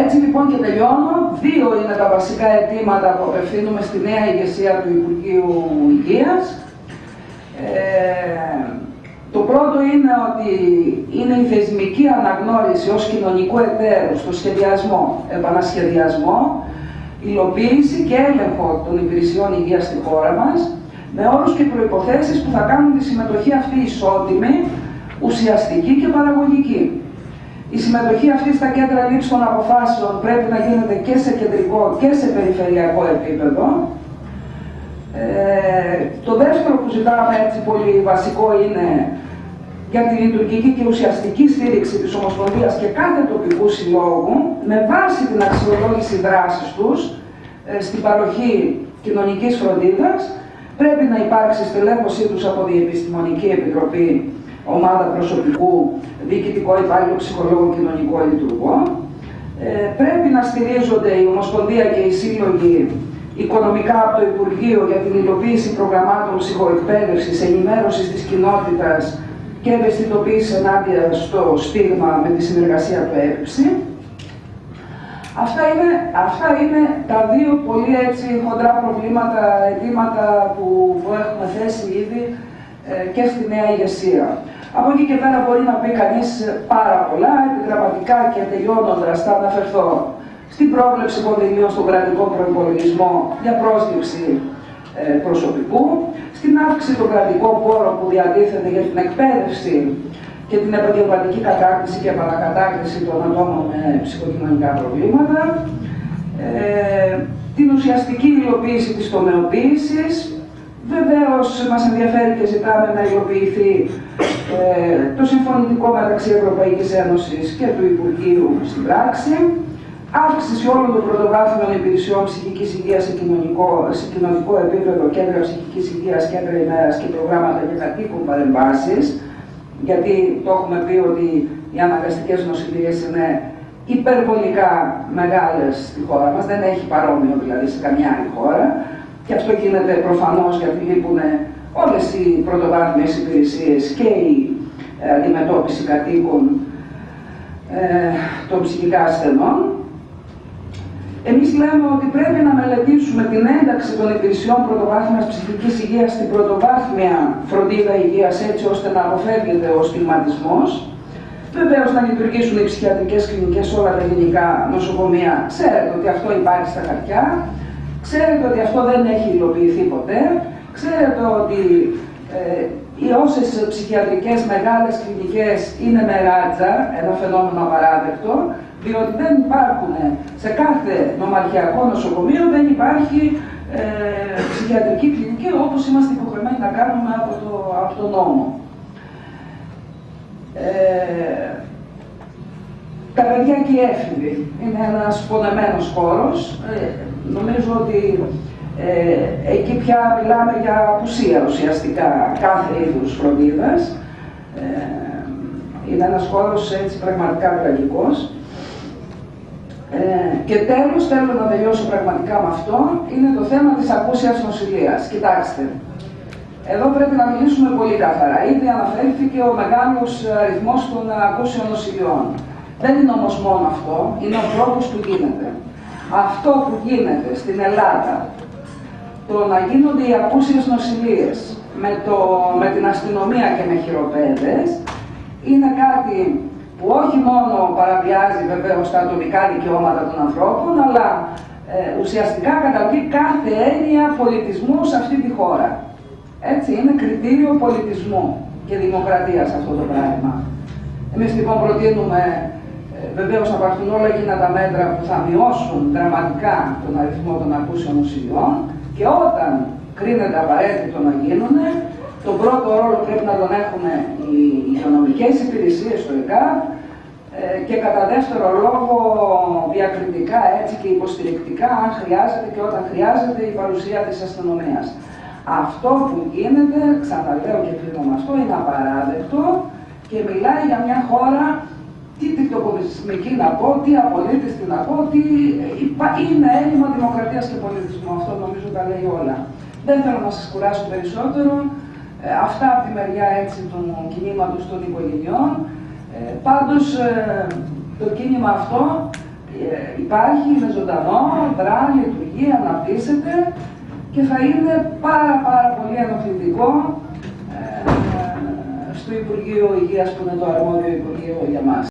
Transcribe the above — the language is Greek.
Έτσι λοιπόν και τελειώνω. Δύο είναι τα βασικά αιτήματα που απευθύνουμε στη νέα ηγεσία του Υπουργείου Υγείας. Το πρώτο είναι ότι είναι η θεσμική αναγνώριση ως κοινωνικού εταίρου στο σχεδιασμό, επανασχεδιασμό, υλοποίηση και έλεγχο των υπηρεσιών υγείας στη χώρα μας, με όρους και προϋποθέσεις που θα κάνουν τη συμμετοχή αυτή ισότιμη, ουσιαστική και παραγωγική. Η συμμετοχή αυτή στα κέντρα λήψης των αποφάσεων πρέπει να γίνεται και σε κεντρικό και σε περιφερειακό επίπεδο. Το δεύτερο που ζητάμε έτσι πολύ βασικό είναι για τη λειτουργική και ουσιαστική στήριξη της Ομοσπονδίας και κάθε τοπικού συλλόγου με βάση την αξιολόγηση δράσης τους στην παροχή κοινωνικής φροντίδας. Πρέπει να υπάρξει στελέχωσή τους από Διεπιστημονική Επιτροπή, ομάδα προσωπικού, διοικητικό υπάλληλο, ψυχολόγο, κοινωνικό λειτουργό. Πρέπει να στηρίζονται η Ομοσπονδία και οι σύλλογοι οικονομικά από το Υπουργείο για την υλοποίηση προγραμμάτων ψυχοεκπαίδευσης, ενημέρωσης της κοινότητας και ευαισθητοποίηση ενάντια στο στίγμα με τη συνεργασία του ΕΠΣΗ. Αυτά είναι τα δύο πολύ έτσι χοντρά προβλήματα, αιτήματα που έχουμε θέσει ήδη και στη νέα ηγεσία. Από εκεί και πέρα μπορεί να πει κανείς πάρα πολλά, επιγραμματικά και τελειώνοντας θα αναφερθώ στην πρόβλεψη κονδυλίων στον κρατικό προϋπολογισμό για πρόσληψη προσωπικού, στην αύξηση των κρατικών πόρων που διατίθεται για την εκπαίδευση και την επαγγελματική κατάρτιση και επανακατάρτιση των ατόμων με ψυχοκοινωνικά προβλήματα, την ουσιαστική υλοποίηση της τομεοποίησης. Βεβαίως, μας ενδιαφέρει και ζητάμε να υλοποιηθεί το συμφωνητικό μεταξύ Ευρωπαϊκής Ένωσης και του Υπουργείου στην πράξη, αύξηση όλων των πρωτοβάθμιων υπηρεσιών ψυχικής υγείας σε κοινωνικό επίπεδο, κέντρα ψυχικής υγείας, κέντρα ημέρας και προγράμματα για κατοίκων παρεμβάσεις, γιατί το έχουμε πει ότι οι αναγκαστικές νοσηλείες είναι υπερβολικά μεγάλες στη χώρα μας, δεν έχει παρόμοιο δηλαδή σε καμιά άλλη χώρα. Και αυτό γίνεται προφανώς γιατί λείπουν όλες οι πρωτοβάθμιες υπηρεσίες και η αντιμετώπιση κατοίκων των ψυχικά ασθενών. Εμείς λέμε ότι πρέπει να μελετήσουμε την ένταξη των υπηρεσιών πρωτοβάθμιας ψυχικής υγείας στην πρωτοβάθμια φροντίδα υγείας έτσι ώστε να αποφεύγεται ο στιγματισμός. Βεβαίως να λειτουργήσουν οι ψυχιατρικές κλινικές σε όλα τα ελληνικά νοσοκομεία. Ξέρετε ότι αυτό υπάρχει στα χαρτιά. Ξέρετε ότι αυτό δεν έχει υλοποιηθεί ποτέ. Ξέρετε ότι οι όσες ψυχιατρικές μεγάλες κλινικές είναι με ράτζα, ένα φαινόμενο απαράδεκτο, διότι δεν υπάρχουν σε κάθε νομαρχιακό νοσοκομείο, δεν υπάρχει ψυχιατρική κλινική όπως είμαστε υποχρεωμένοι να κάνουμε από τον νόμο. Τα παιδιά και οι έφηβοι είναι ένας πονεμένος χώρος. Νομίζω ότι εκεί πια μιλάμε για απουσία ουσιαστικά κάθε είδους φροντίδας. Είναι ένας χώρος έτσι πραγματικά τραγικός. Και τέλος, θέλω να τελειώσω πραγματικά με αυτό, είναι το θέμα της ακούσιας νοσηλείας. Κοιτάξτε, εδώ πρέπει να μιλήσουμε πολύ καθαρά. Ήδη αναφέρθηκε ο μεγάλος αριθμός των ακούσιων νοσηλειών. Δεν είναι όμως μόνο αυτό, είναι ο τρόπος που γίνεται. Αυτό που γίνεται στην Ελλάδα, το να γίνονται οι ακούσιες νοσηλείες με την αστυνομία και με χειροπέδες, είναι κάτι που όχι μόνο παραβιάζει βεβαίως τα ατομικά δικαιώματα των ανθρώπων, αλλά ουσιαστικά καταβεί κάθε έννοια πολιτισμού σε αυτή τη χώρα. Έτσι, είναι κριτήριο πολιτισμού και δημοκρατίας αυτό το πράγμα. Εμείς λοιπόν προτείνουμε βεβαίως να πάρθουν όλα εκείνα τα μέτρα που θα μειώσουν δραματικά τον αριθμό των ακούσεων νοσηλειών και όταν κρίνεται απαραίτητο να γίνουν, τον πρώτο ρόλο πρέπει να τον έχουν οι υγειονομικές υπηρεσίες στο ΕΚΑΒ και κατά δεύτερο λόγο διακριτικά έτσι και υποστηρικτικά, αν χρειάζεται και όταν χρειάζεται, η παρουσία της αστυνομίας. Αυτό που γίνεται, ξαναλέω και κλείνω με αυτό, είναι απαράδεκτο και μιλάει για μια χώρα, τι τυπτοκομισμική να πω, τι απολύτιστη να πω, τι είναι έλλειμμα δημοκρατίας και πολιτισμού. Αυτό νομίζω τα λέει όλα. Δεν θέλω να σας κουράσω περισσότερο. Αυτά από τη μεριά έτσι του κινήματος των οικογενειών. Πάντως το κίνημα αυτό υπάρχει, είναι ζωντανό, δρά, λειτουργεί, αναπτύσσεται και θα είναι πάρα πολύ ενοχλητικό στο Υπουργείο Υγείας, που είναι το αρμόδιο Υπουργείο για μας.